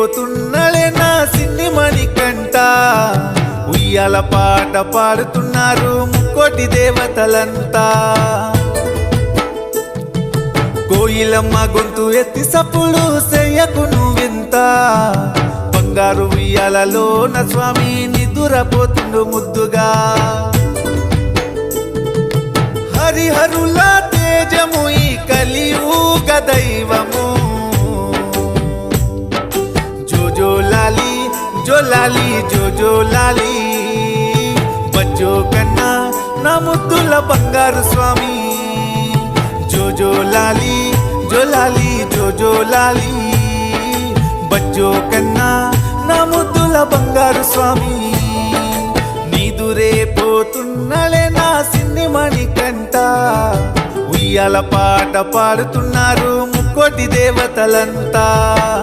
పోతున్నలే నా సిన్ని మణికంట ఉయ్యాల పాట పాడుతున్నారు ముక్కోటి దేవతలంతా కోయిలమ్మ గొంతు ఎత్తి సప్పుడు చెయ్యకు నువ్వింత బంగారు ఉయ్యాలలోన స్వామి నిదురపోతుండు ముద్దుగా హరిహరుల తేజము ఈ కలియుగ దైవము జోజోలాలి జోలాలి జోజోలాలి బజ్జో కన్నా నా ముద్దుల బంగారు స్వామి జోజోలాలి జోలాలి జోజోలాలి బజ్జో కన్నా నా ముద్దుల బంగారు స్వామి నీదురే పోతున్నలే నా సిన్ని మణికంట ఉయ్యాల పాట పాడుతున్నారు ముక్కోటి దేవతలంతా